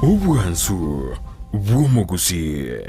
Ubwansu Gusii.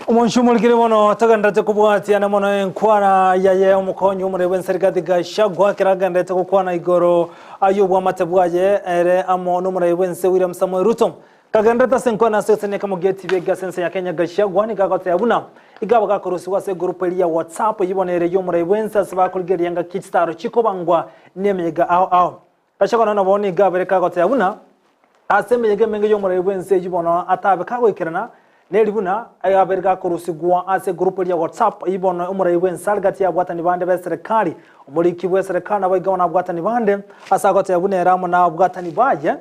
Omonshumulkire mono tagandate kubwati na mono enkwara yaye omukonyo umure serikali gashagwa kiragandate kukwana igoro ayubwa matebwaje ere amo numure wense William Samuel Ruto kagandata senkwana sesene kama geti bega sense ya Kenya gashagwa ni gakote yabuna igaba gakorusi wase group ya WhatsApp yibonere yumure wense sabakulgeri yanga kitstaro chikobangwa nemega ao kashagwa na boni gabere gakote yabuna aseme yege menge yumure wense yibona atabe kagwikirana Nelibuna ayaberga kurusigwa ase group ya WhatsApp ibona umure wense gati ya bwatani bande be serikali umuriki we serikali abayiga na bwatani bande asagote yabunera mu na bwatani baje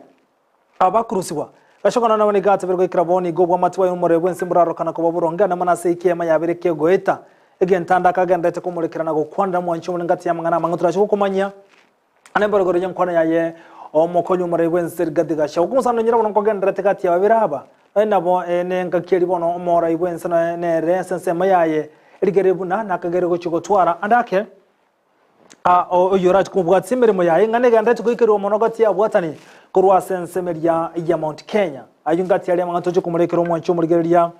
abakurusigwa bashokana nabone gati bergo ikraboni gobwa matwa umure wense murarokana ko baburonga na manase ikema yabereke goeta egentanda kagandete kumurekirana go kwanda mu nchumwe ngati ya mangana mangutura kumanya anemborogoro yankwana yaye omukonyo umure wense gadiga shawumusano nyira bono kagandete kati ya babiraba nabo nenga kiri bono omora ibwense ne resense mayaye irigerebuna nakagere go chigotwara andake oyorat kubwatsi mirimo yaye ngane gandate kwikero omonogati abwatani kurwa sense media ya Mount Kenya ayungati yali amangato kumurekero mwancho murigeria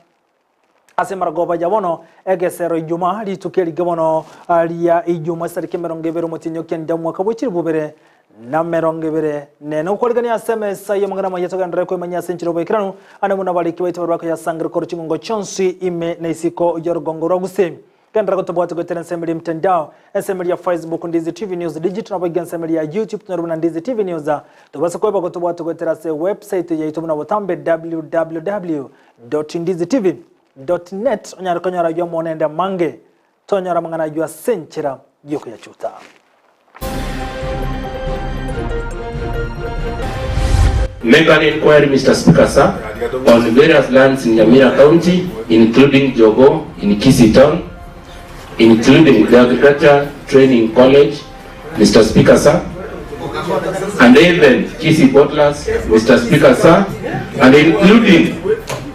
asemara goba yabono egesero ijuma litukeli gabono aliya ijuma sarike merongevero mutinyo kenda mwaka bukiri bubere na merongevere nene ukoligani aseme sayo mangana mayeto gandre ko manya senchiro bekirano anamuna baliki wetu baraka ya sangre ko chingo chonsi ime neisiko yorgongoro gusemi gandra ko tobwatu ko telensemeli mtandao ensemeli ya Facebook Ndizi TV News digital na bagensemeli ya YouTube tunarubuna Ndizi TV News to basa ko bako tobwatu ko terase website ya YouTube na botambe www.ndizitv.net onyara konyara yo monenda mange tonyara mangana yo senchira yoko ya chuta. Make an inquiry, Mr. Speaker, sir, on various lands in Nyamira County, including Jogo in Kisii town, including the Agriculture Training College, Mr. Speaker, sir, and even Kisii Bottlers, Mr. Speaker, sir, and including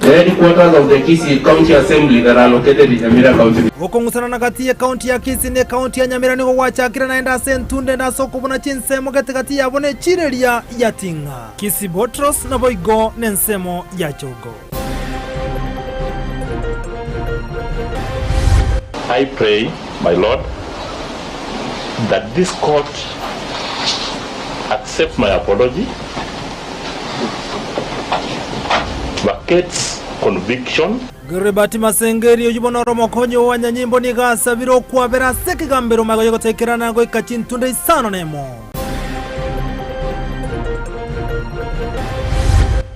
the headquarters of the Kisii County Assembly that are located in Nyamira County. Okongusana nagati ya county ya Kisii ne county ya Nyamira nigo wachakira naenda sentunde na soko buna Chinsa mugategati yabone chirelia yatinga Kisii Botros na boigo nensemo ya Jogo. I pray, my Lord, that this court accept my apology, vacates conviction. Grebati masengeri yibona romokonyo wanyanyimbo ni gasabiro kwa bera seki gambero mago yego tekerana go ikachintunde isano nemo.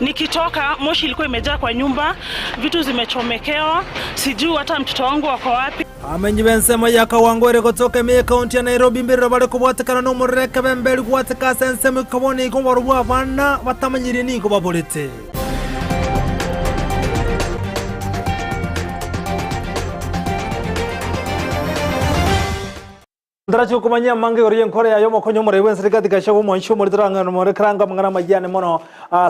Nikitoka moshi ilikuwa imejaa kwa nyumba, vitu zimechomekewa, sijui hata mtoto wangu wako wapi. Amenyibensema yakawangore kutoka me county ya Nairobi mbere bale kubwatekana no mureka bembeli kubwateka senseme kabone ko barubwa bana batamanyire ni ko babolete. Ndaracho kumanya mange oriyen kore ya yomo konyo more wense rigati gashawo monsho more dranga no more kranga mangana majane mono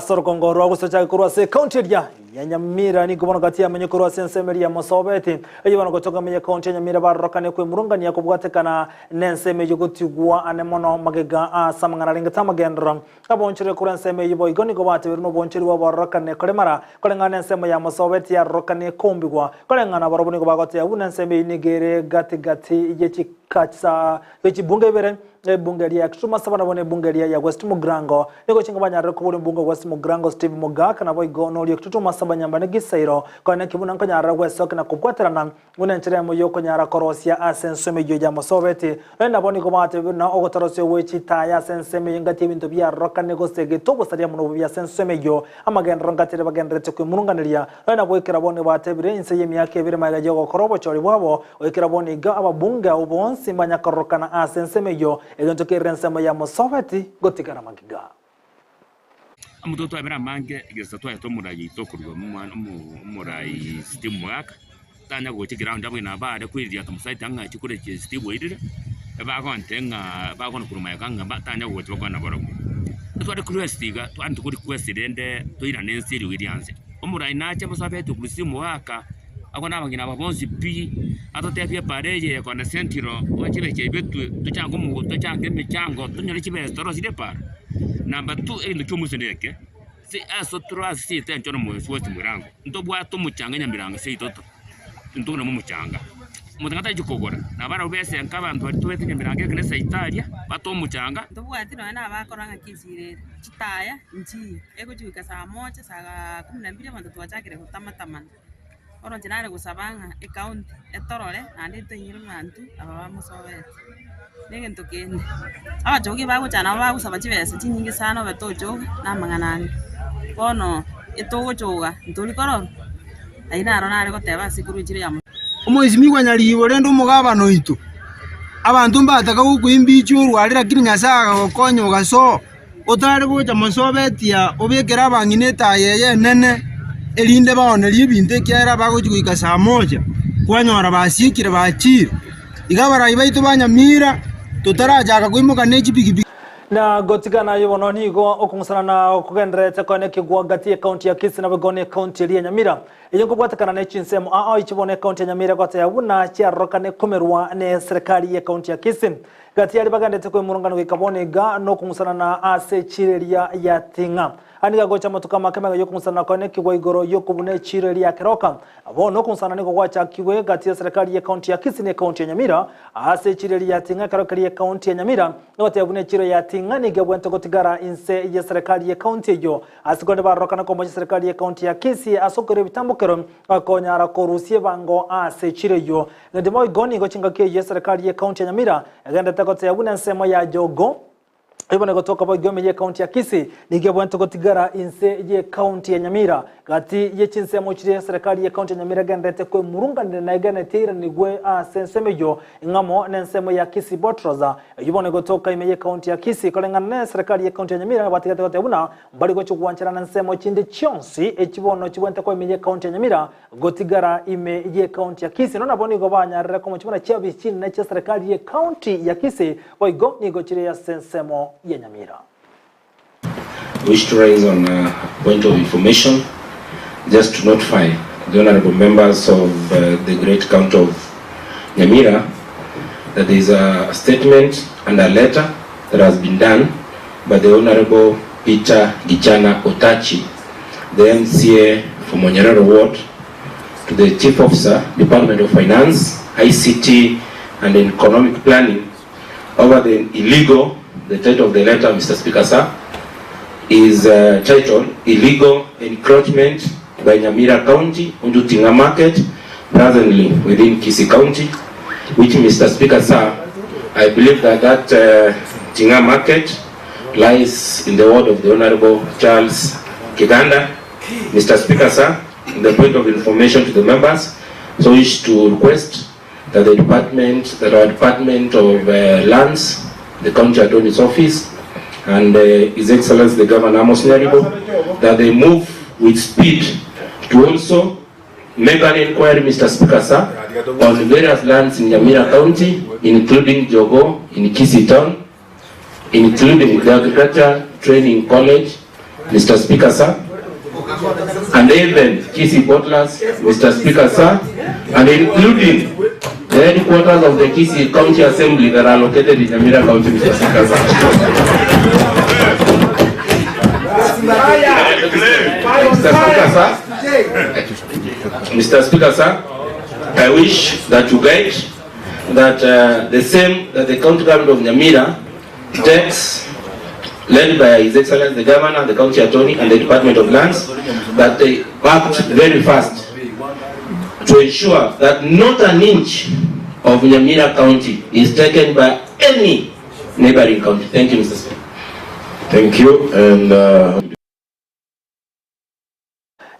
sorgongo ro gusocha kurwa se county ya Nyamira ni gobono gati ya menye kurwa sense meria mosobeti eyibona gotoka menye county ya Nyamira barokane kwe murunga ni yakubwatekana nense meje gotigwa ane mono magega samangana ringa tamagendra abonchire kurense meje boy goni gobate birno bonchire wa barokane kole mara kole ngana nense meya mosobeti ya rokane kombigwa kole ngana barobuni gobagote ya unense meje nigere gati ije chikatsa wechi bunge bere bunge ya Kituma sabana bone bunge ya West Mugrango niko chinga banyara ko bone bunge West Mugrango Steve Mugaka na boy go no lyo Kituma sabanya mbane gisairo ko ne kibuna nkanyara West ok na kubwaterana ngune nchire mo yoko nyara korosia asensome joja mosoveti na boni ko mate na ogotorosyo wechi taya senseme ngati bintu bya roka nego sege to bosaria muno bya senseme yo amagendro ngati bagendrete ku mununganiria na boy kirabone batebire inse yemyake bire magaje go korobo chori bwabo okirabone ga ababunga ubonsi mbanya korokana asenseme yo egonto kirensema ya mosoveti gotikara magiga amutoto abira mange igesa twa to murayi to kurwa murayi Steve Mwaka tanya go chigira ndabwe na baade kwiria tumusaiti anga chikure che Steve Wirire ba ko ntenga ba ko kuruma kanga ba tanya go choko na baro twade kurwestiga twantu kuri kwesirende to ira nensiri Williams omurayi na cha mosoveti ku Steve Mwaka akona abangina babonzi pi atotepye pareje ko na sentiro wachibe chebetu tuchango mu tuchange michango tunyore chibe storo side par number 2 endo chomusendeke si aso trois si tencho no mu swoti murango ndobwa to muchanga nyambiranga se itoto ntuna mu muchanga mutangata chikogora na bara ubese nkabantu bari tuwete nyambiranga kene se Italia bato muchanga ndobwa atino na bakoranga Kisii chitaya nji ego chika saa moja saa 12 mando twachakire kutamatamana oro jinare gusabanga account etorore andi tenyiro mantu aba musoveti nenge ntokende aba jogi bago chana bago saba chibese chinyingi sana betojo na manganani bono etogo joga ntoli kororo aina aro nare goteba sikuru chire ya omoizimi kwanyaliwo rendo mugabano itu abantu mbataka gukwimbichu rwarira kirinyasaga gokonyo gaso otare gocha musoveti ya obekera bangineta yeye nene elinde baone libinte kyera bagochikuika saa moja kwanyora basikire bachire igabara ibaitu banyamira tutarajaga kwimuka nechipikipiki na gotigana yobono nigo okungsana na kugendrete kone kigwa gati account ya Kisii na begone account ya Nyamira yengo bwatakana na Chinsa ichibone account ya Nyamira kwata ya buna cha rokane kumerwa ne serikali ya account ya Kisii gati ali bagandete ko murungano ikabone ga no kungsana na ase chireria ya tinga aniga gocha motuka makema yo kungsana kone kigwa igoro yo kubune chireria keroka abo no kungsana niko kwacha kiwe gati ya serikali ya account ya Kisii ne account ya Nyamira ase chireria ya tinga karokali ya account ya Nyamira note abune chire ya tinga ni gebwento gotigara inse ya serikali ya county yo asikonde barokana ko moja serikali ya county ya Kisii asokore bitambukero akonyara korusie bango ase chire yo ndimo igoni gochinga ke ya serikali ya county ya Nyamira agenda takote abune nsemo ya jogo ibone gotoka bo gome ye county ya Kisii nigebwento gotigara inse ye county ya Nyamira gati ye Chinsa mo chire serikali ya county ya Nyamira gendete ko murungane na igane tira ni gwe sensemejo ngamo nensemo ya Kisii botroza ibone gotoka ime county ya Kisii kolengana na serikali ya county ya Nyamira batigate gote buna bali go chukwanchira na nsemo chinde chionsi echibono chibwente ko ime county ya Nyamira gotigara ime ye county ya Kisii nona boni go banyarira ko chibona chabi chini na serikali ya county ya Kisii boigo ni go chire ya sensemo ya Nyamira. Wish to raise on a point of information, just to notify the honorable members of the great county of Nyamira that there is a statement and a letter that has been done by the Honorable Peter Gichana Otachi, the MCA from Onyerero Ward, to the Chief Officer, Department of Finance, ICT and Economic Planning over the illegal, the title of the letter, Mr. Speaker, sir, is titled Illegal Encroachment by Nyamira County onto Tinga Market, presently within Kisii County, which, Mr. Speaker, sir, I believe that Tinga Market lies in the ward of the Honorable Charles Kiganda. Mr. Speaker, sir, the point of information to the members, so I wish to request that our Department of Lands, the County Attorney's Office, and His Excellency the Governor Amos Nyaribo, that they move with speed to also make an inquiry, Mr. Speaker, sir, on various lands in Nyamira County, including Jogo in Kisii Town, including the Agriculture Training College, Mr. Speaker, sir, and even Kisii Bottlers, Mr. Speaker, sir, and including the headquarters of the Kisii County Assembly that are located in Nyamira County, Mr. Speaker, sir. Mr. Speaker, sir, I wish that you guide that the same that the county government of Nyamira decks led by His Excellency the Governor, the County Attorney, and the Department of Lands, that they act very fast to ensure that not an inch of Nyamira County is taken by any neighboring county. Thank you, Mr. Speaker. Thank you. And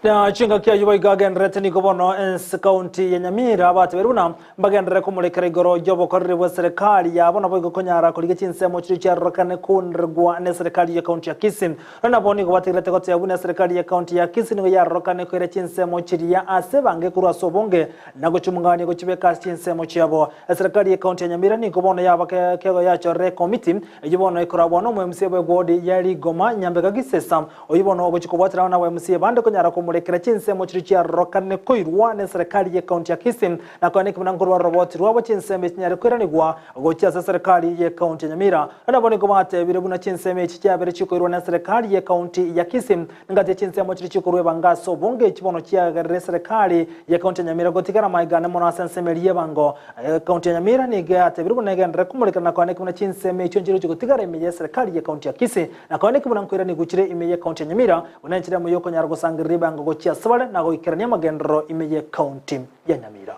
na chinga kia yuwa igagenderete ni gobono ensi county ya Nyamira bateberuna mbagendere kumurekera igoro jobo korire bwa serikali yabona bogo konyara kuri Chinsa mu kiri cyarokane kunrwa ne serikali ya county ya Kisii na boni go batirete ko yabuna serikali ya county ya Kisii ngo yarokane ko Chinsa mu kiri ya asebange kurwa sobonge nago chumungani go chibeka Chinsa mu cyabo serikali ya county ya Nyamira ni gobono yaba kego yacho re committee yibono ikora bono mu MC bwe godi yari goma nyambega gisesa oyibono go chikobotira na MC bande konyara murekera Chinsa mu kiri cyarokane ko irwa ne serikali ya county ya Kisii na kwa nikimana ngurwa roboti rwabo Chinsa mechinyare kwiranirwa go cyasa serikali ya county ya Nyamira na boni go bate birebuna Chinsa mechi cyabere chiko irwa na serikali ya county ya Kisii ngate Chinsa mu kiri cyiko rweba ngaso bonge kibono cyagare serikali ya county ya Nyamira gotigara maigane mona sensemeliye bango county ya Nyamira ni gate birebuna gendere kumureka na kwa nikimana Chinsa mechi ngiro gotigara imeye serikali ya county ya Kisii na kwa nikimana nkwirani gukire imeye county ya Nyamira unanchira mu yoko nyargo sangiriba ngo gochya sabale na go ikerania magendero imeye county ya Nyamira.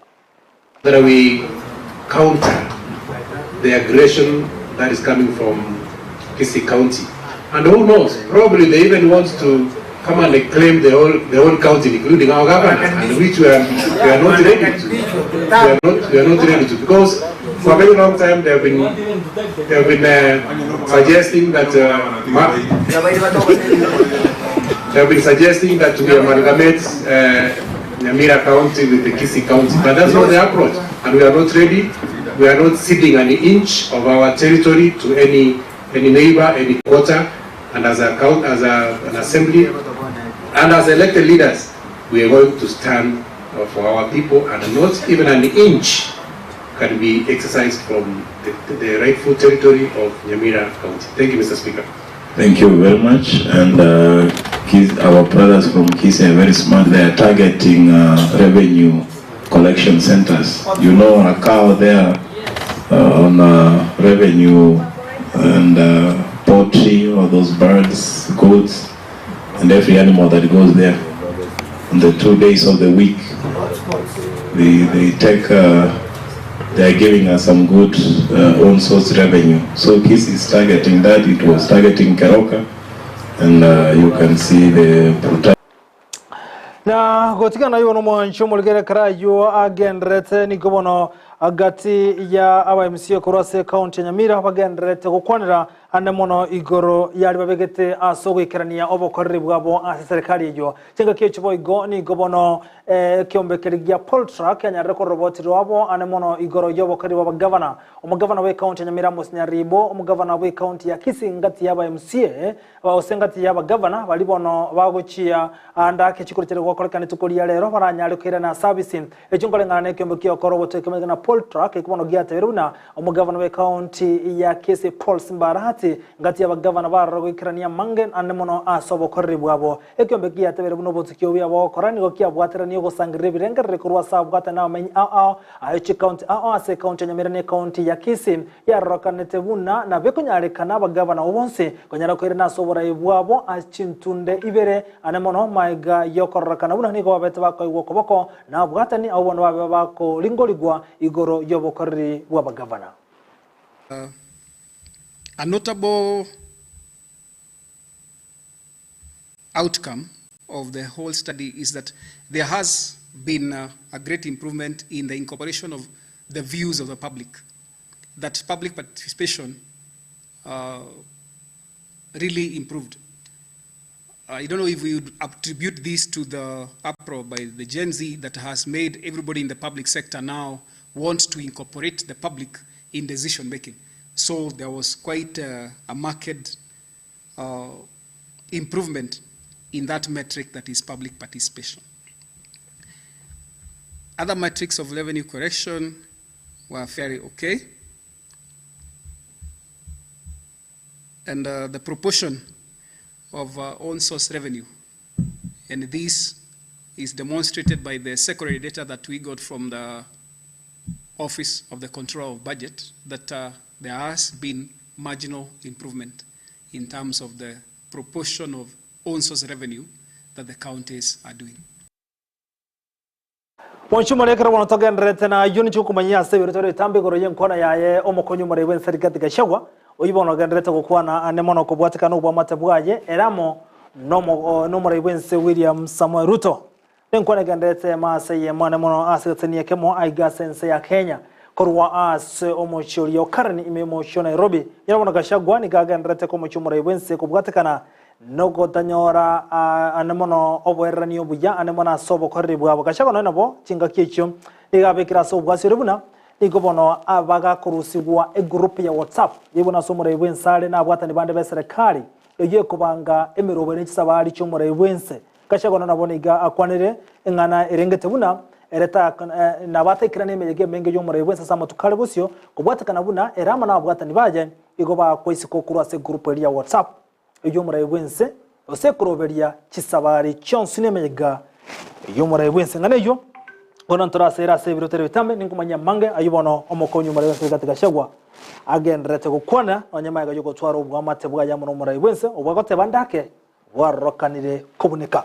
That we counter the aggression that is coming from Kisii County, and who knows, probably they even want to come and claim the whole county, including our government, and which we are not ready to. We are not ready to, because for a very long time they have been suggesting that we amalgamate Nyamira County with the Kisii County, but that's not the approach, and we are not ready. We are not ceding an inch of our territory to any neighbor, any quarter, and as an assembly and as elected leaders, we are going to stand for our people, and not even an inch can be exercised from the rightful territory of Nyamira County. Thank you, Mr. Speaker. thank you very much. And our brothers from Kisii are very smart. They are targeting revenue collection centers. You know, a cow there on revenue and poultry, or those birds, goats, and every animal that goes there. On the 2 days of the week, they take. They are giving us some good own source revenue. So Kisii is targeting that. It was targeting Keroka, and you can see the brutality. Na gotika na yono mwancho mulgere karayo agendrete ni gobono agati ya aba MC kurase county Nyamira bagendrete gukwanira ane mono igoro yali babegete asogo ikerania obokorre bwabo ase serikali yo chenga kiyo igo ni gobono kiombekergia poll track ya nyareko robot rwabo ane mono igoro yobokorre bwa governor umugavana we county Nyamira Mose Nyaribo umugavana we county ya Kisii ngati yaba MCA osengati yaba governor balibono bagochia anda kechikurikire gwakorekane tukuri rero baranyarukire na servicing echungolengana ne kiombekiyo korobot kemegana poll track ikubono giateruna umugavana we county ya Kisii Paul Simbarati ngati y'abagavana baragwikirania mangen ane mono asobo korri bwabo ekyombe giatabere buno botsikyo byabo korani go kyabwaterani go sangire birengere kurwa sabwata na menyi ayichi county ase county Nyamira ne county ya Kisii yarokanete buna na bekonyalekana abagavana obonse konyara kwere nasobora ibwabo achintunde ibere ane mono maiga yokorrakana buna ni go babete bako igokoboko na bwatani abono babe bako lingoligwa igoro yobokorri bwabagavana. A notable outcome of the whole study is that there has been a great improvement in the incorporation of the views of the public, that public participation really improved. I don't know if we would attribute this to the uproar by the Gen Z that has made everybody in the public sector now want to incorporate the public in decision making. So there was quite a marked improvement in that metric, that is public participation. Other metrics of revenue correction were fairly okay. And the proportion of own source revenue, and this is demonstrated by the secondary data that we got from the Office of the Control of Budget, that there has been marginal improvement in terms of the proportion of own source revenue that the counties are doing. Wanchumale kara wana toga nrete na yuni chukumanyia sebi rutore tambi goro yenkona yae omokonyu mare Vincent katika gashagwa oyibo no gandrete kokwana anemono kubwatika no bwa matabwaje eramo no mare Vincent William Samuel Ruto enkona gandrete masaye mwana mono asatania kemo aiga sense ya Kenya korwa as omochori yokarani imemocho Nairobi yabona gashagwa ni gandrete komochu mare Vincent kubwatika na nogo tanyora anemono oberani obuya anemona sobo korri bwabo kashaka no nabo tinga kicho igabekira so bwasirubuna igobono abaga kurusibwa e group ya WhatsApp yibona so muri Vincent na bwatani bande beserekali egiye kubanga emirobo n'ikisabari cyo muri Vincent kashaka no nabo niga akwanire ingana irengete buna ereta nabatekira nemeye menge yo muri Vincent sama tukale busyo kubwatakana buna erama na bwatani baje igoba kwisiko kurase group ya WhatsApp iyo muri Vincent osekuroberia kisabari cyonse nemega iyo muri Vincent nganeyo bona ntorasera sebirotere bitambe ninkumanya mange ayibono omokonyu muri Vincent gatigashagwa agendrete gukwana onyamaga yo gutwara ubwa matebwa ya muri Vincent ubwagote bandake warokanire kubuneka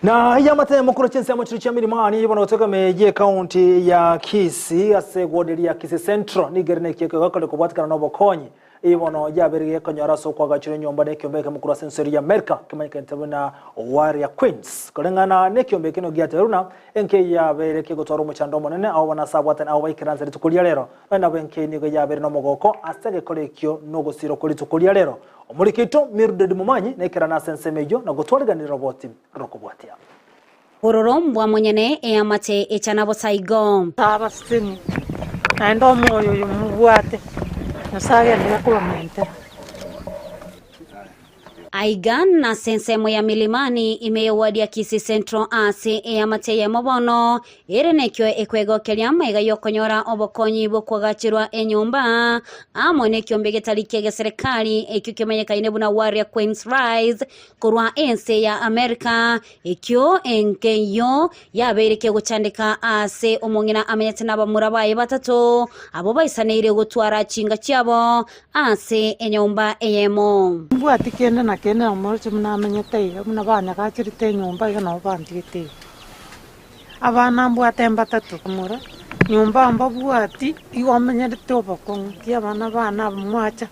na yamate mukuru Chinsa mu cya mirimo ani yibono guteka meje county ya Kisii asegwoderi ya Kisii Central nigerne keke gakole kubwatikana no bokonyi ibono yabereye kanyara so kwa gaciro nyomba ne kyombeke mukuru sensori ya America kimanyika ntabona Warrior Queens kolengana ne kyombeke no giateruna enke yabereke gutwara umucando monene aho banasabwata aho bayikiranze ritukulia rero bana benke nigo yabere no mogoko asege kolekyo no gusiro kuri tukulia rero omurikito Mirded Mumanyi ne kirana sensemejo na gutwariganira roboti rokubwatia Ororombwa mwenyene eyamate echanabo saigo tabasini ndo moyo yumubwate nasage ndakula mente Aigan na sensemo ya milimani imewadia Kisii Central ase eyamate ya mobono erenekyo ekwego kelyama egayokonyora obokonyi bokwagachirwa enyumba amone kyombege talikege serikali ekyukemanyeka inebuna Warrior Queens Rise kurwa ense ya America ekyo enkeyo yabereke guchandika ase omongina amenyete nabamurabaye batatu abo bayisaneire gutwara chinga cyabo ase enyumba eyemo mbwati kenda na kena omorche munamenyete muna bana kachirite nyumba igana bandite abana mbwate batatu kumura nyumba mbabwati iwamenyete obokon kia bana mwacha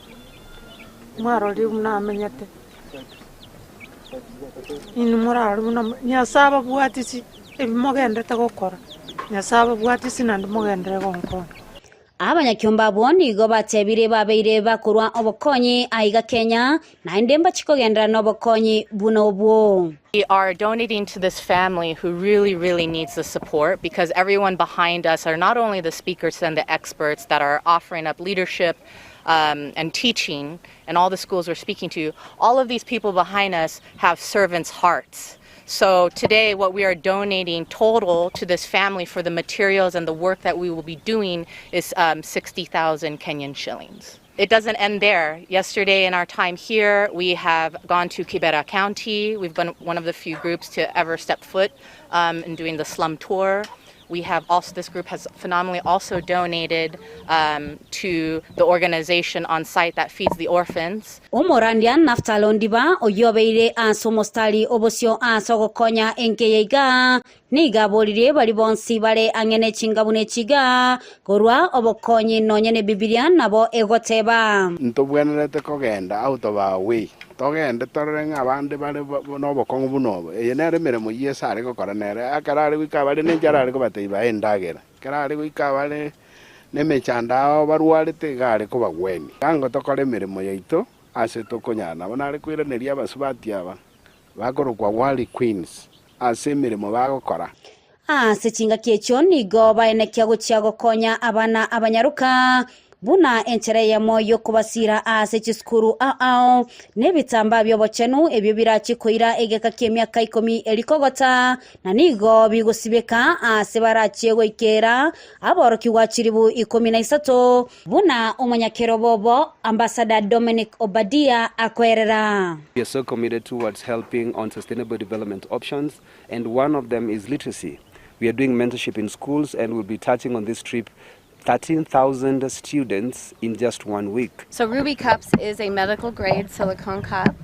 mwarori munamenyete ini murari muna nyasaba bwati ebimogendete gukora nyasaba bwati sinandi mogendere gonkora Abanyakyomba boni go batebire babeire bakurwa obokonyi aiga Kenya na indemba chikogendera nobokonyi bunobwo. We are donating to this family who really needs the support because everyone behind us are not only the speakers and the experts that are offering up leadership and teaching and all the schools we're speaking to, all of these people behind us have servants' hearts. So today what we are donating total to this family for the materials and the work that we will be doing is 60,000 Kenyan shillings. It doesn't end there. Yesterday in our time here, we have gone to Kibera County. We've been one of the few groups to ever step foot in doing the slum tour. We have also, this group has phenomenally also donated to the organization on site that feeds the orphans. Omorandian naftalondiba oyobeire asomostali obosio asogokonya enkeyega niga bolire bali bonsi bale angene chingabune chiga korwa obokonyi nonyene Biblia nabo egoteba ntobwenerete kogenda out of our way togende torenga abande bale nobokongu bunobo yenere miremo yesare gukora nere akarari wikabale nenjarari kubateiba endagera karari wikabale nemechandao barwarite gare kubagweni kango tokore miremo yaito ase tokonyana bonare kwireneria basubati aba bakorokwa Warrior Queens ase miremo bagokora sechinga kiecho nigo baenekia guchiago konya abana abanyaruka buna enchere ya moyo kubasira ase chiskuru nebitamba byobochenu ebyo birachikoira egeka kemyaka 10 elikogota na nigo bigusibeka ase barachego ikera aboroki wachiribu 13 buna omanyakero bobo ambassador Dominic Obadia akwerera. We are so committed towards helping on sustainable development options, and one of them is literacy. We are doing mentorship in schools, and we'll be touching on this trip 13,000 students in just 1 week. So Ruby Cups is a medical grade silicone cup,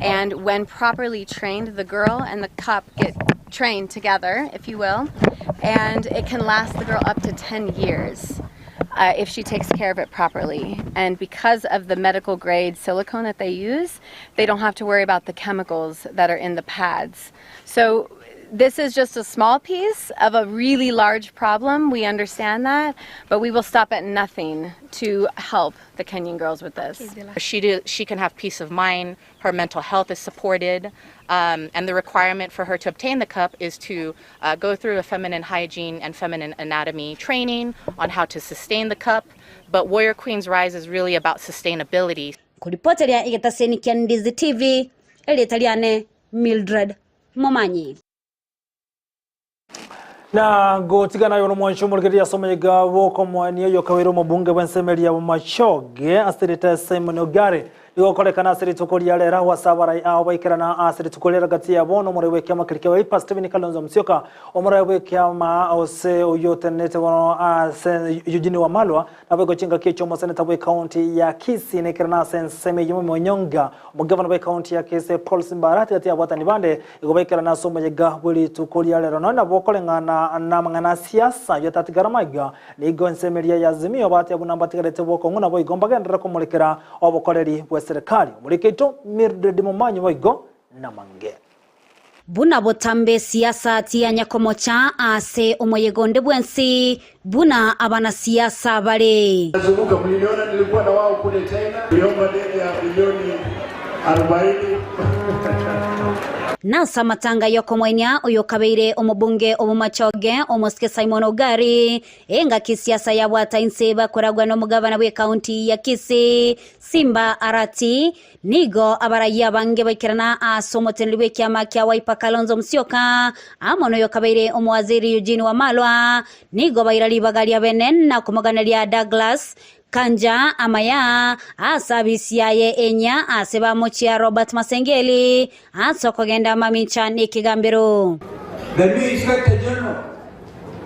and when properly trained, the girl and the cup get trained together, if you will, and it can last the girl up to 10 years if she takes care of it properly. And because of the medical grade silicone that they use, they don't have to worry about the chemicals that are in the pads. So this is just a small piece of a really large problem. We understand that, but we will stop at nothing to help the Kenyan girls with this. She can have peace of mind, her mental health is supported, and the requirement for her to obtain the cup is to go through a feminine hygiene and feminine anatomy training on how to sustain the cup. But Warrior Queens Rise is really about sustainability. Kuripoteria igetaseni kia Ndizi TV, Elietaliane Mildred Momanyi. Na gotigana yono mwansho mulgeria somega woko mwaniyo yokawero mabunge wensemeria machoge asirita Simon Ogare yokolekana asirita kolia lera wasabara awaikirana asirita kolia gati ya bono morewe kama kirike wa ipa Steven Kalonzo Musyoka omorewe kama ose uyotenete wono Eugene Wamalwa na bego chinga kicho mo seneta we county ya Kisii nekirana senseme yumo Onyonga omugavana we county ya Kisii Paul Simbarati ati abata nibande igobaikirana somega buli tukolia lera nona bokolengana na mangana siasa yatatigaramaga nigo nsemeria ya Azimio bati abunambatirete boko nguna bo igombagendera ko mulekera obokoleri serikali muliketo Mildred Momanyi waigo na mange buna botambe siasa tia nyakomocha ase omoyegonde bwensi buna abana siasa bale nazunguka mliniona nilikuwa na wao kule China niomba deni ya milioni 40 Nasa matanga yoko mwenya uyokabeire omubunge omumachoge omoske Simon Ogare enga kisiasa ya wata inseba kuragwa no mugavana we county ya Kisii Simba Arati nigo abaraya bange bakirana asomotenliwe kyama kya Wiper Kalonzo Musyoka amono yokabeire omwaziri Eugene Wamalwa nigo bairali bagalia benen na kumaganalia Douglas Kanja Amayia asabisiaye enya aseba mochia Robert Masengeli asokogenda mamicha nikigambiro. The new Inspector General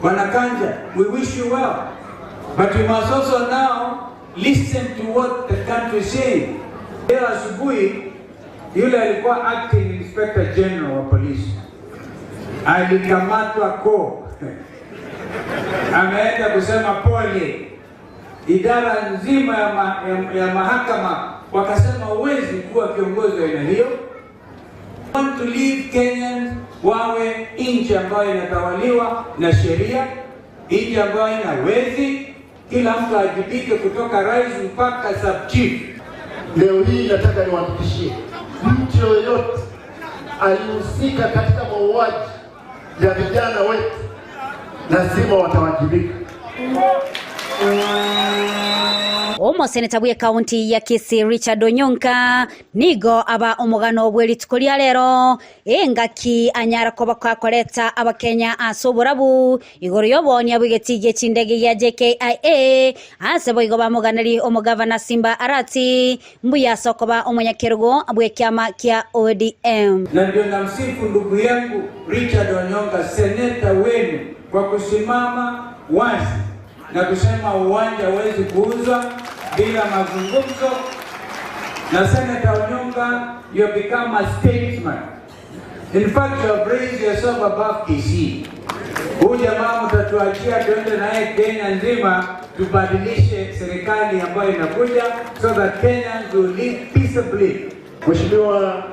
Bwana Kanja, we wish you well, but we must also now listen to what the country is saying. Leo asubuhi yule alikuwa acting Inspector General wa polisi alikamatwa ko ameenda kusema pole. Idara nzima ya mahakama wakasema uwezi kuwa kiongozi wa aina hiyo. Want to leave Kenyans wawe nchi ambayo inatawaliwa na sheria, nchi ambayo ina wezi, kila mtu ajibike kutoka rais mpaka sub chief. Leo hii nataka niwahakikishie mtu yoyote alihusika katika mauaji ya vijana wetu lazima watawajibika. Omo seneta bwe county ya Kisii Richard Onyancha nigo aba omugano obweli tukolia lero engaki anyara ko bakakoleta abakenya asoburabu igoro yoboni abugetige chindege ya JKIA asebo igo bamuganali omugavana Simba Arati mbuya sokoba omunyakerugo abwe kyama kya ODM. Na ndio namsifu ndugu yangu Richard Onyancha seneta wenu kwa kusimama wazi na kusema uwanja hauwezi kuuzwa bila mazungumzo. Na Senator Onyancha, you have become a statesman. In fact, you have raised yourself above Kisii. Huyu jamaa mtatuachia tuende naye Kenya nzima tubadilishe serikali ambayo inakuja so that Kenyans will live peaceably. Mheshimiwa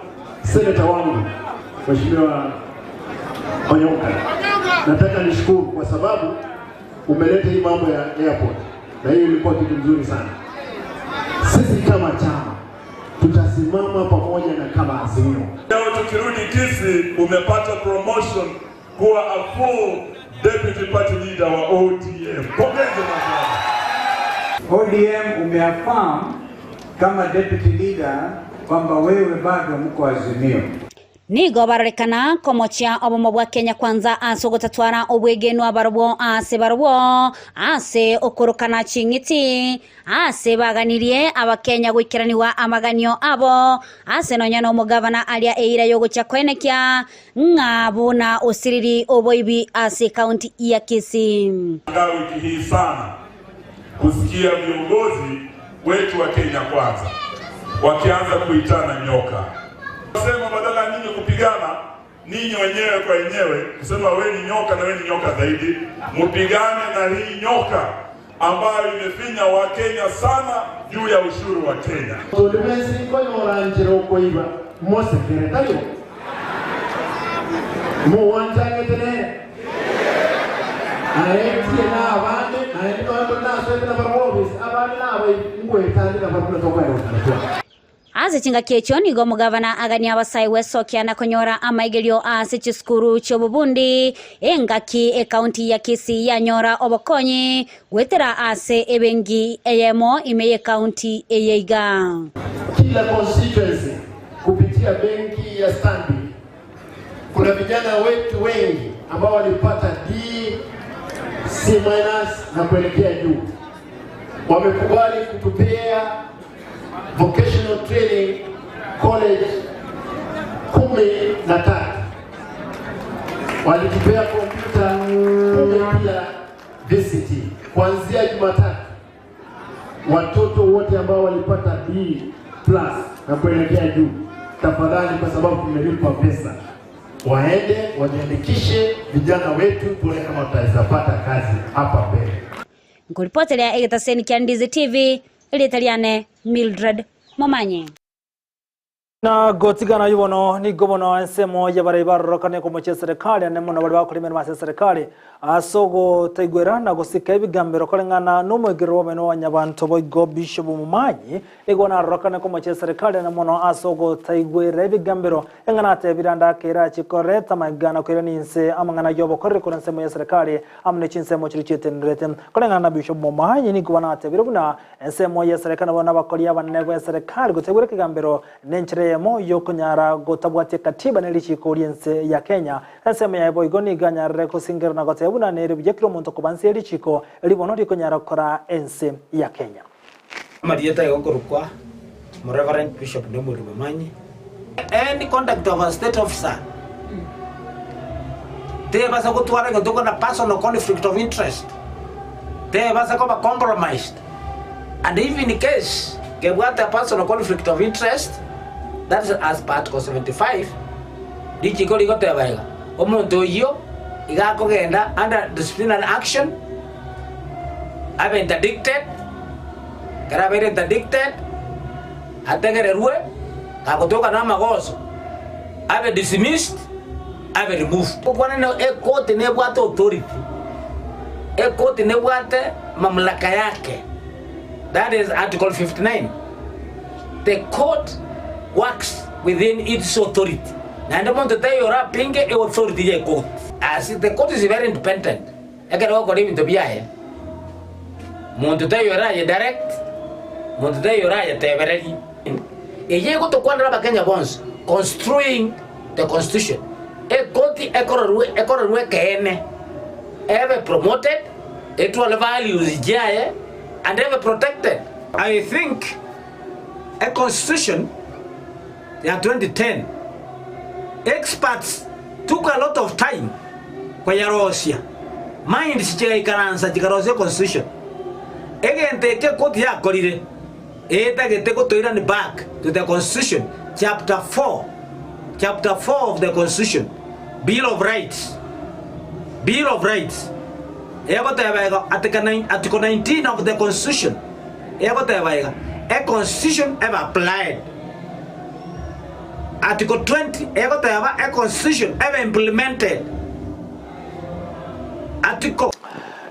Senator wangu, Mheshimiwa Onyancha, nataka nishukuru kwa sababu umeleta hii mambo ya airport na hiyo ilikuwa kitu nzuri sana. Sisi kama chama tutasimama pamoja na kama Azimio. Leo tukirudi Kisii umepata promotion kuwa a full deputy party leader wa ODM. Pongezi sana. ODM umeaffirm kama deputy leader kwamba wewe bado mko Azimio. Nigo barekana komochia obomo bwa Kenya kwanza asogotatwara obwegenu abarwo ase barwo ase okorokana chingiti ase baganirie abakenya gwikiraniwa amaganio abo ase nonyana omugavana alia eira yogo chakwenekya ngabona osiriri oboibi ase county ya Kisii. Wiki hii sana kusikia viongozi wetu wa Kenya Kwanza wakianza kuitana nyoka. Sema badala nyinyi kupigana ninyi wenyewe kwa wenyewe, kusema wewe ni nyoka na wewe ni nyoka zaidi, mpigane na hii nyoka ambayo imefinya wa Kenya sana juu ya ushuru wa Kenya. Tolumesi kwa oranjero kwa iba Mose kiretayo. Muwanja ngene. Aeti na abande, aeti na swete na barobis, abande na abai ngwe tandi na barobis tokwa yo. Azichinga kiecho nigo mugavana agania abasai wesokia na konyora amaigerio ase chiskuru chobubundi engaki ekaunti ya Kisii yanyora obokonyi gwetera ase ebengi eyemo imeye kaunti eyeiga. Kila constituency kupitia benki ya Stanbic kuna vijana wetu wengi ambao walipata D, C- na kuelekea juu. Wamekubali kutupea vocational training college 13. Walitupea kompyuta 10 bila VCT. Kuanzia Jumatatu watoto wote ambao walipata B+ na kuelekea juu, tafadhali, kwa sababu tumelipa pesa, waende wajiandikishe vijana wetu, tuone kama tutaweza pata kazi hapa mbele. Ngoripotelea egetaseni kia Ndizi TV ilitaliane Mildred Momanye. Na gotigana yubono ni gobono ensemo yabare barokane ko muche serikali anemono bari bakulimera ma serikali asogo taigwera na gusika ibigambiro kolengana no mwegero wameno wanyabantu boigo Bishop Mumanyi igona rokane ko muche serikali anemono asogo taigwera ibigambiro engana tebiranda kera chikoreta magana kwirani inse amangana yobo korre ko ensemo ya serikali amne chinsemo chirichete nrete kolengana Bishop Mumanyi ni gona tebiruna ensemo ya serikali bona bakolia bannego ya serikali gutegura kigambiro nenchire mo yokonyara gotabwate katiba nelichiko liense ya Kenya ensema ya boigoni ganyara kusingira na gotebuna nere bujekiro muntu kubanse lichiko libono likonyara kora ense ya Kenya. Marieta yokorukwa Reverend Bishop Mumanyi. Any conduct of a state officer they basa kutwara ngotoko na personal conflict of interest, they basa kuba compromised, and even in case gebwata personal conflict of interest, that is as part of 75 dichiko ligotebaiga omuntu yo igakogenda under disciplinary action abe interdicted karabere interdicted ategererwe kagotoka na magoso abe dismissed abe removed kwana no court ne bwate authority court ne bwate mamlaka yake, that is article 59. The court works within its authority. And I want to tell you, pinge authority ya court. As the court is very independent. I can walk on him to be here. Want to tell you, direct. Want to tell you, temporary. You go to Kwanra Kenya bonds, construing the constitution. A court, a corner, ever promoted, it will values, and ever protected. I think a constitution. In 2010, experts took a lot of time kwa Russia. Mind sichega ikaransa chikarosia constitution. Again, take koti ya kolire. Eta gete ko toira ni back to the constitution, chapter 4 of the constitution, Bill of Rights. Article 19 of the constitution. A constitution ever applied. Article 20, a constitution ever implemented. Article.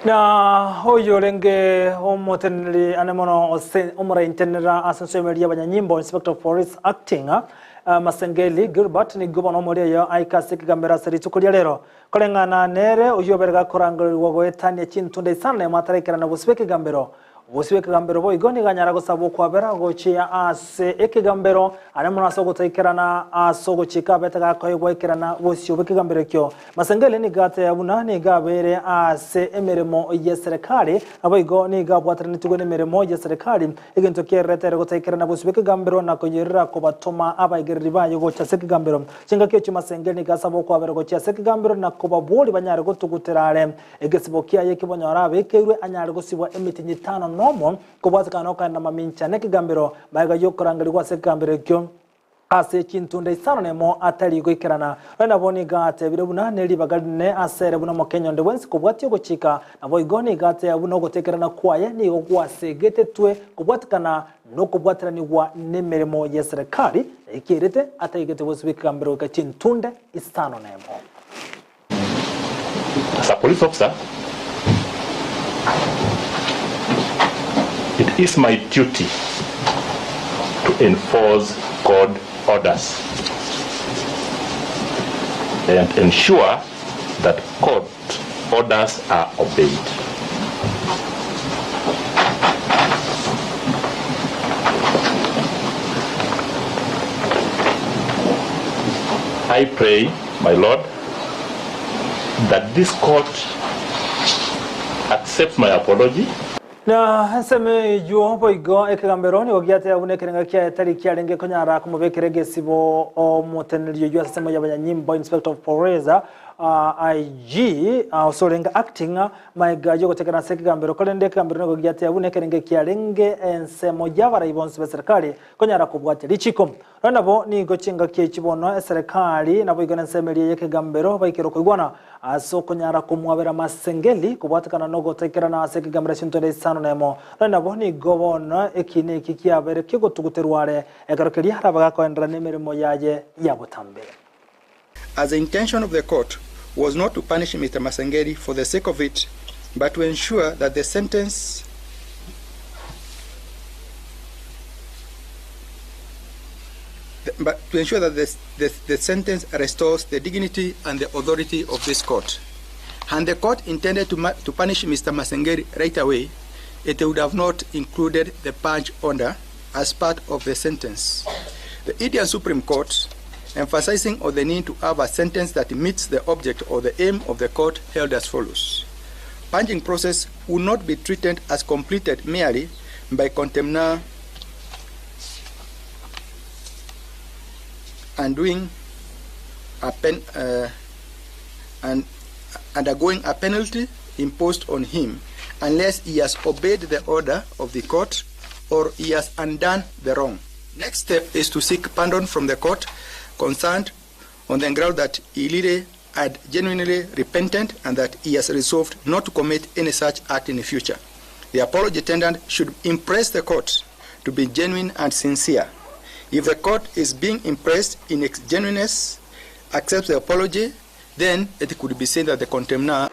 Na hoyo lenge omotenli anemono omora intenera asenso media banyanyimbo Inspector of Police acting Masengeli Gilbert ni gobono omori yo aikasi kigambera seri tukulia lero kolengana nere uyoberga korangoli wogoetani chintunde sana matarikira na busweke gambero bo igoni ganyara gusabo kwabera gochia ase ekigambero anemona sogo taikerana asogo chika betega koyego ikerana bosyo bekigambero kyo Masengeli ni gate yabuna ni gabere ase emeremo ya serikali abo igoni gabwatira nitugone emeremo ya serikali igento kyeretere gotaikerana bosyo bekigambero na koyerera ko batoma abaigeri bayo gocha sekigambero chinga kyo Masengeli gasabo kwabera gochia sekigambero na kobabuli banyare gotuguterare egesibo kiya yekibonyara bekeirwe anyare gosibwa emiti 5 nomo kubwatikana okanda mamincha nekigambiro baiga yokorangari gwase kigambiro kyo ase chintunde isano nemo atari goikerana rena boni gate birabuna neri bagadne asere buna mokenya nde wensi kubwatyo gochika nabo igoni gate abuno gotekerana kwaye ni ogwase getetwe kubwatikana no kubwatiranirwa nemeremo ya serikali ikirete atayigete bosubikambiro ka chintunde isano nemo. As a police officer, it is my duty to enforce court orders and ensure that court orders are obeyed. I pray, my Lord, that this court accepts my apology. Na nseme yo boigo ekegamberoni ogiate abunekerenga kya tariki arenge konyara kumubekerege sibo omutenelio yo asemo yabanyanyimbo inspector of police IG osorenga acting maiga yo gotekana sekigambero kolende kambero ngo giate abunekerenge kya renge ensemo yabara ibonse be serikali konyara kubwate lichiko nabo ni gochinga kye kibono serikali nabo igana nsemeliye yekegambero baikero koigwana aso konyara kumwabera masengeli kubwatakana no gotekerana sekigambero chintonde isano nemo nabo ni gobona ekine kikiabere kigo tuguterware egarokeri harabaga ko endra nemerimo yaje yabutambe. As the intention of the court was not to punish Mr. Masengeli for the sake of it, but to ensure that the sentence the sentence restores the dignity and the authority of this court. And the court intended to punish Mr. Masengeli right away, it would have not included the purge order as part of the sentence. The Indian Supreme Court, emphasizing on the need to have a sentence that meets the object or the aim of the court, held as follows. Purging process will not be treated as completed merely by contemner and undergoing a penalty imposed on him unless he has obeyed the order of the court or he has undone the wrong. Next step is to seek pardon from the court concerned on the ground that he really had genuinely repented and that he has resolved not to commit any such act in the future. The apology tendered should impress the court to be genuine and sincere. If the court is being impressed in its genuineness, accepts the apology, then it could be said that the contemner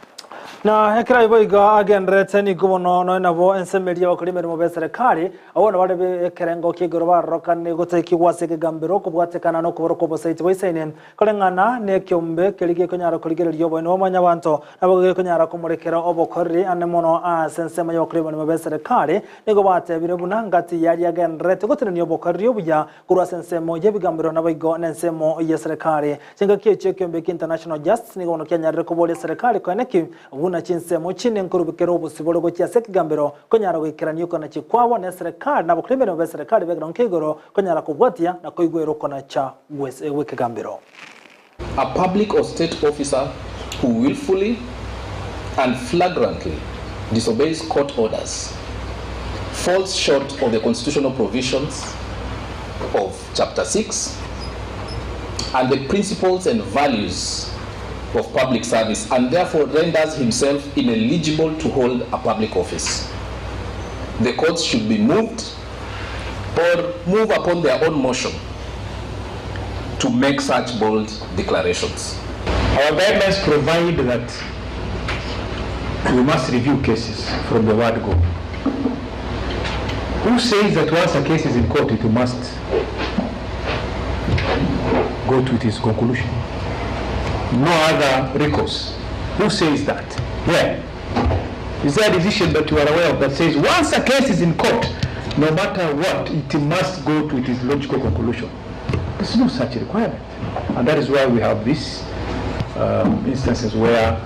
na hekira iboiga again reteni kubono no nabo ensemeli abakolimeri mu beserikali abona bale kerengo kigoro barokane guteki gwase kigambiro kubwatekana no kuboroko bosaiti boisainen kolengana ne kyombe kelige konyara kuligerero bono omanya bantu nabo konyara kumurekera obokorri anemono sensema yokolimeri mu beserikali nigo bate birabuna ngati yari again rete gutene obokorri obuya kurwa sensemo yebigambiro nabigo nensemo yeserikali singa kiye kyombe international justice nigo no kyanyarire kubole serikali kwaneki na Chinsa mochine nkurubikero busibolo gokia sekigambero konyara gwikeraniyo kona chikwabo na serikali na bukremere mu serikali begra nkegoro konyara kubwatia na koigwero kona cha wekigambero. A public or state officer who willfully and flagrantly disobeys court orders falls short of the constitutional provisions of chapter 6 and the principles and values of public service and therefore renders himself ineligible to hold a public office. The courts should be moved or move upon their own motion to make such bold declarations. Our guidelines provide that we must review cases from the word go. Who says that once a case is in court it must go to its conclusion? No other recourse. Who says that? Where? Is there a decision that you are aware of that says once a case is in court, no matter what, it must go to its logical conclusion? There's no such requirement. And that is why we have these instances where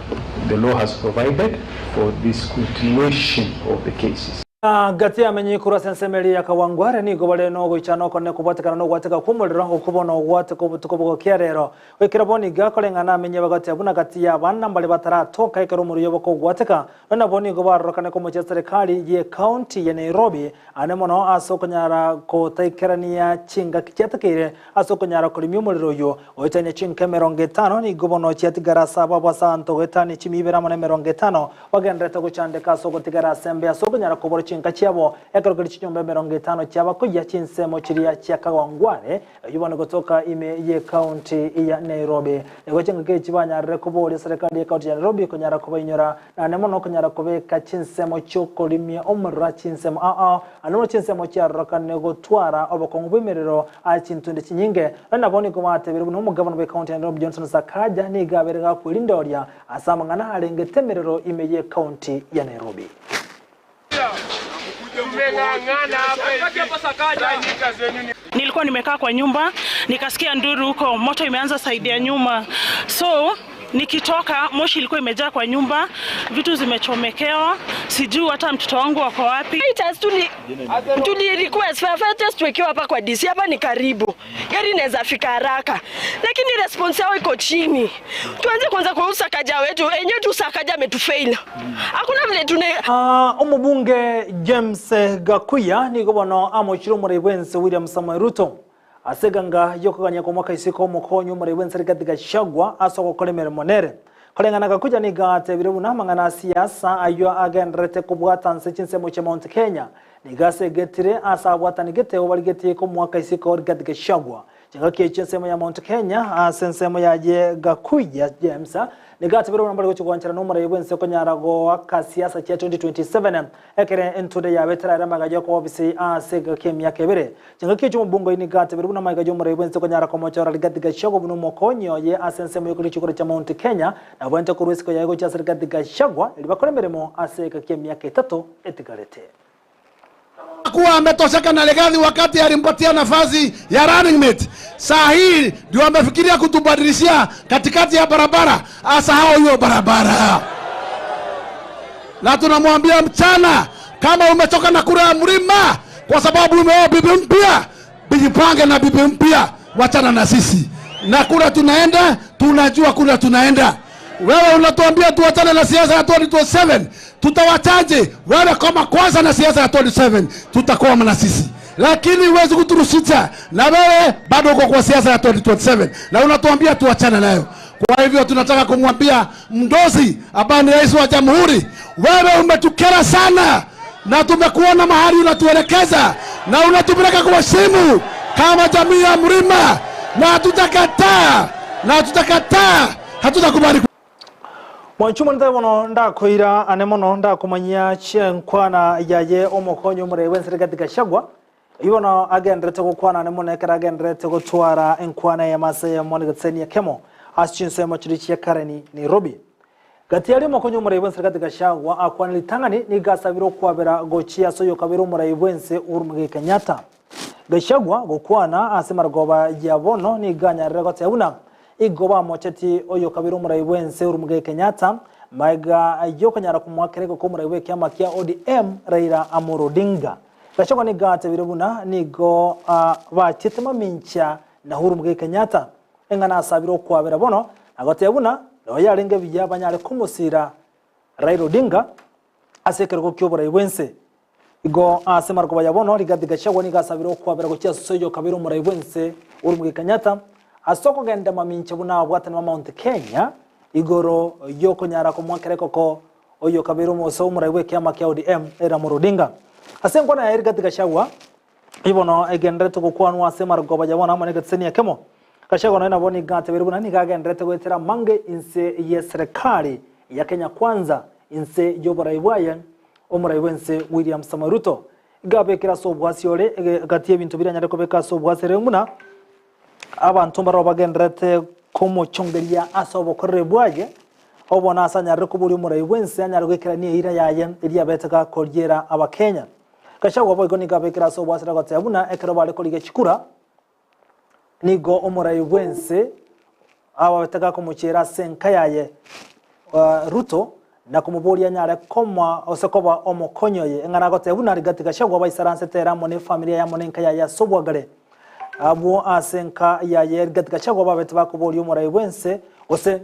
the law has provided for this continuation of the cases. Gati amenye kura sensemeli ya kawangware ni gobale no goichano kone kubatekana no gwateka kumuliro okubono gwate kubutuko kyerero wekira boni gakolenga na amenye bagati abuna gati ya bana mbali bataratoka ikero muri yoboko gwateka na boni gobarokane ko mu serikali ye county ya Nairobi anemono asokonyara ko taikerania chinga kyatakire asokonyara ko limumuliro yo oitanye chinka 50 ni gobono cyatigara saba basanto wetani chimibera mone 50 wagendreta guchandeka sogotigara sembe asokonyara ko chinka cyabo yakarugari chinyombe 50 cyaba ko ya Chinsemo kiriya cyakawangware yubona gutoka ime ye county ya Nairobi ego chinga ke kibanya rekobole serikali ya county ya Nairobi kunyara kubayinyora nane no kunyara kubeka Chinsemo cyoko limye omura Chinsemo anono Chinsemo cyarokane gutwara obokongu bimerero akintunde kinyinge nabone ko matebere no mugabano be county ya Nairobi Johnson Sakaja ni gaberega kulindoria asamangana harengetemerero ime ye county ya Nairobi. Nilikuwa nimekaa kwa nyumba nikasikia nduru huko, moto imeanza saidi ya nyuma, so nikitoka moshi ilikuwa imejaa kwa nyumba, vitu zimechomekewa, sijui hata mtoto wangu wako wapi. Tuli request first tuwekewa hapa kwa DC, hapa ni karibu, gari inaweza fika haraka, lakini response yao iko chini. Tuanze kwanza kwa usakaja wetu, enyewe tu usakaja ametufail. Hakuna vile tune umubunge James Gakuya ni gobono amochiro muri Wense William Samuel Ruto aseganga yokoganya ko mwaka isiko mukonyo muri Wense rigadiga shagwa asoko kolemere monere kolengana Gakuya ni gate birebu namangana siasa ayo agendrete kubwatanse Chinsemo cha Mount Kenya ni gase getire asabwatani gete obaligete ko mwaka isiko rigadiga shagwa chinga ke Chinsemo ya Mount Kenya asensemo ya Gakuya James ni gati birebu nambali gochugwanchira no muri Wense ko nyarago akasiasa cha 2027 ekere entude ya betara ramagajo ko obisi asega kemya kebere chinga ke chumubungo ni gati birebu namagajo muri Wense ko nyara ko mochora ligadiga shago buno mokonyo ye asensemo yokuri chukura cha Mount Kenya na bwente kuruisiko ya gocha ligadiga shagwa libakolemeremo asega kemya ketatu etigarete kuwa ametosheka na Legathi wakati alimpatia nafasi ya running mate. Saa hii ndio amefikiria kutubadilishia katikati ya barabara, asahau hiyo barabara. Na tunamwambia mchana, kama umetoka na kura ya mlima kwa sababu umeoa bibi mpya, bijipange na bibi mpya, wachana na sisi. Na kura tunaenda, tunajua kura tunaenda. Wewe unatuambia tuachane na siasa ya 2027, tutawachaje? Wewe kama kwanza na siasa ya 2027 tutakuwa na sisi, lakini huwezi kuturusisha na wewe bado uko kwa siasa ya 2027 na unatuambia tuachane nayo. Kwa hivyo tunataka kumwambia Mdozi ambaye ni rais wa jamhuri, wewe umetukera sana na tumekuona mahali unatuelekeza na unatupeleka kwa simu kama jamii ya mlima, na tutakataa hatutakubali. Mwanchumo ntabono ndakoira anemono ndakumanya chenkwana yaye omokonyo muri Wense rigadiga shagwa ibono agendrete gukwana anemono ekara agendrete gutwara enkwana ya mase ya moni gatseni ya kemo Chinsemo chirichi ya Kareni Nairobi gati yali omokonyo muri Wense rigadiga shagwa akwana litangani ni gasabiro kwabera gochia soyo kabiro muri Wense urumuge Kenyatta gashagwa gukwana asemargoba yabono ni ganya regote yauna igoba mocheti oyo kabiro muri Wense urumuge Kenyatta maiga yokanyara kumwakereko ko muri we kyama kya ODM Raila Amolo Odinga gashagwa ni gate birubuna nigo bachitema mincha na hurumuge Kenyatta engana asabiro kwabera bono agote yabuna no yarenge bijabanyale kumusira Raila Odinga asekereko kyo muri Wense igo asemarko bayabono rigadiga shagwa ni gasabiro kwabera gochya soyo kabiro muri Wense urumuge Kenyatta asoko genda maminche buna bwatani wa Mount Kenya igoro yoko nyara ko mwakereko ko oyo kabiro mo so muri we kyama kya ODM Raila Amolo Odinga asenko na yari gatika shagwa ibono egendrete ko kwanwa asemarko bayabona amane gatseni yakemo kashagwa na boni gate birubuna ni gagendrete gwetera mange inse ye serikali ya Kenya kwanza inse yobora ibwaye omuri Wense William Samuel Ruto gabe kira so bwasiole gati ebintu biranyare ko beka so bwasere muna abantu mbaro bagendrete komo chongeria asobo korrebwaje obona asanyare kubuli muri Wense anyare gwekira ni ira yaye iri abetaka koryera abakenya kashagwa boygo ni gabe kira so bwasere gote abuna ekero bale kolige chikura nigo omuri Wense aba betaka komuchera senka yaye Ruto na kumuburia nyare koma osekoba omokonyoye engana gote buna rigati gashagwa baisaranse tera mone familia ya monenka ya sobwagare abo asenka ya rigati gashagwa babete bakuburia umurai wense ose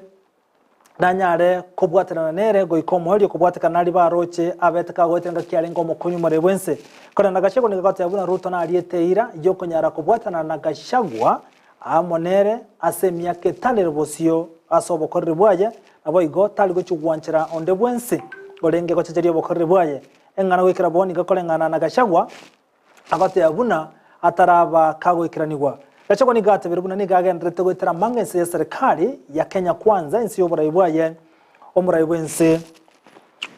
nanyare kubwaterana nere goikomo heri kubwatekana ari baroche abete kagotenga kiarenga omokonyo umurai wense kora nagashagwa nigagote buna ruto na arieteira yo konyara kubwatana na gashagwa amonere asemia ketanere bosio asobokorre bwaye abo igo tali gochugwanchira onde bwense gorenge gochecheria bokorre bwaye engana wikira boni gakorengana na gashagwa abate abuna ataraba kagoikiranigwa gachagwa nigate birubuna nigagendrete gwitira mangense ya serikali ya Kenya kwanza insi yoborai bwaye omurai bwense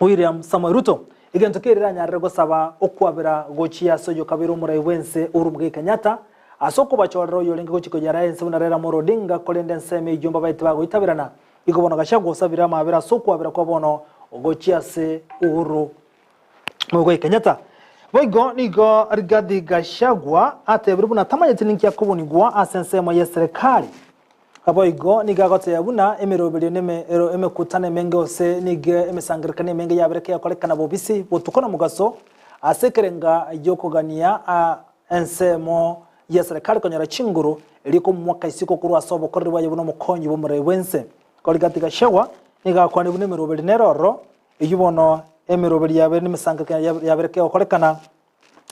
William Samoei Ruto igento kirira nyarre gosaba okwabira gochia sojo kabiro omurai bwense Uhuru Kenyatta asoko bachorero yolenga gochiko jaraense unarera morodinga kolende nseme ijumba baite bagoitabirana igobona gashagwa osabira mabira soko abira kwa bono ogochia se Uhuru Muigai Kenyatta boigo nigo rigadi gashagwa atebirubuna tamanyete ninki yakubunigwa asensemo ya serikali aboigo nigagote yabuna emerobelio neme emekutane menge ose nige emesangirikane menge yabereke yakolekana bobisi botukona mugaso asekerenga yokogania ensemo ya serikali konyara chinguru eliko mwaka isiko kurwa sobo korri baye buno mukonyi bo murai wense koligati gashagwa nigakwani bune merobeli neroro iyubono emerobeli yabe nimisangirikane yabereke yakolekana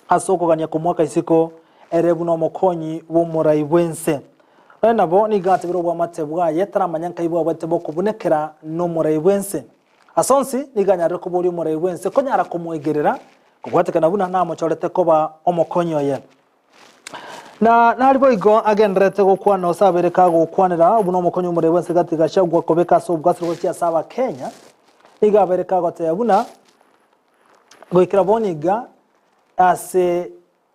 asoko gania ku mwaka isiko erebuno mukonyi bo murai wense nabo nigate biro bwa matebwa yetara manyanka ibo abate boko bunekera no murai wense asonsi niganyare ko buri murai wense konyara kumwegerera kugwatekana buna namo chorete koba omokonyo ye na naribo igo agendrete gukwana osabere kago kwanira buno omokonyo murai wense gati gashagwa kobeka so bwasiro cya saba Kenya igabere kago te buna goikira boniga ase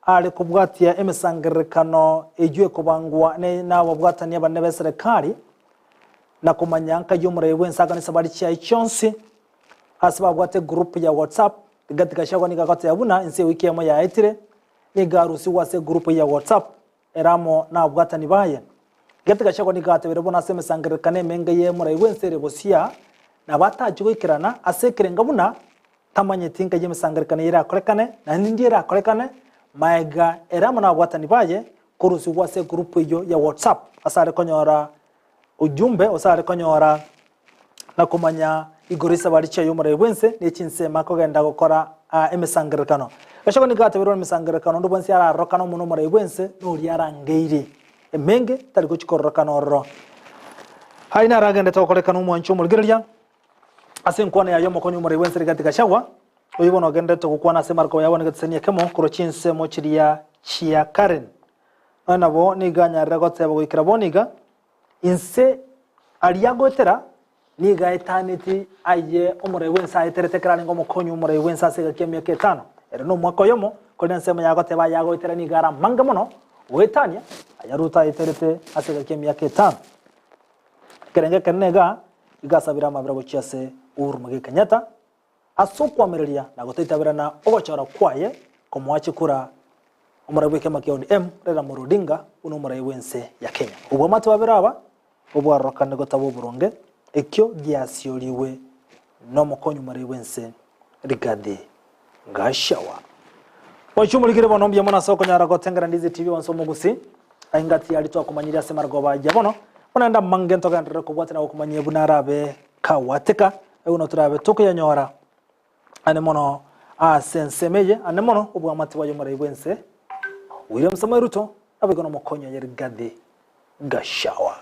ale kubwatia emesangirekano ejwe kubangwa nabo bwatania banne be serikali na kumanyanka y'umurai wense aganisa bari cya icyonsi asaba bwate group ya WhatsApp gatika shagwa nigagate yabuna inse wiki yamo ya etire nigarusi wase group ya WhatsApp eramo na bwatani baye gatika shagwa nigate birabona semesangirekane menge ye murai wense rebosia na batajwikirana asekirenga buna tamanye tinka yemesangirekane ira kolekane na ndira kolekane maiga eramo na watani baye kurusi wase group yo ya WhatsApp asare konyora ujumbe osare konyora na kumanya igorisa baricha yo murai wense ne Chinsa makogenda gukora emesangirekano gashako nigate biro emesangirekano ndo bonsi ara rokano muno murai wense no riarangeire emenge tari gochikorokano ro haina ragende tokorekano mwancho mulgiria asenkwana ya yomo konyo murai wense rigati gashagwa oyibono gende to kukwana semarko yabone gatsenia kemo kuro Chinsa mochiria chia Karen anabo niganya regote yabo ikiraboniga inse aliyagotera niga etaniti aye omurai wense aiterete krani ngomo konyo omurai wense asega kemya ketano ere no mwako yomo kone nsema yagote ba yagotera nigara mangamono wetania ayaruta aiterete asega kemya ketano kerenge kenega igasabira mabira gochiase Uhuru Muigai Kenyatta asokwa mereria na gotaitabirana ogochora kwaye komwache kura omurai weke makioni rera morodinga uno omurai wense ya Kenya ubwo matu babiraba ubwo arokane gotabo buronge ekyo giasioliwe no mukonyo omurai wense Rigadi Gachagua oichumulikire bono mbya mona soko nyara gotengera Ndizi TV wansomo Gusii aingati alitwa kumanyiria semargo baje bono onanda mangento gandre kubwatana okumanyie bunarabe kawateka uno turabe tukuya nyora ane mono sensemeje ane mono ubwa mati wayo murai wense William Samoei Ruto abigono mukonyo ya Rigadi Gachagua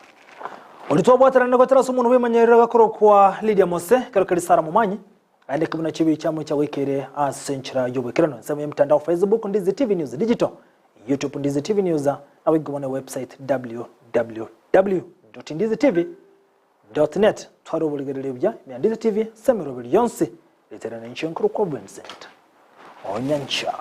olitwa bwatana negotera sumuntu bimanyerera bakoro kwa Lydia Mose kalokali sara mumanyi ande kubuna chibi chamwe cha wekere asenchira yobekirano nsema ya mtandao Facebook Ndizi TV News Digital YouTube Ndizi TV News abigomone website www.ndizitv.net twaro buligerere bya Ndizi TV semero bili yonse literana nchenkuru kwa Vincent Onyancha.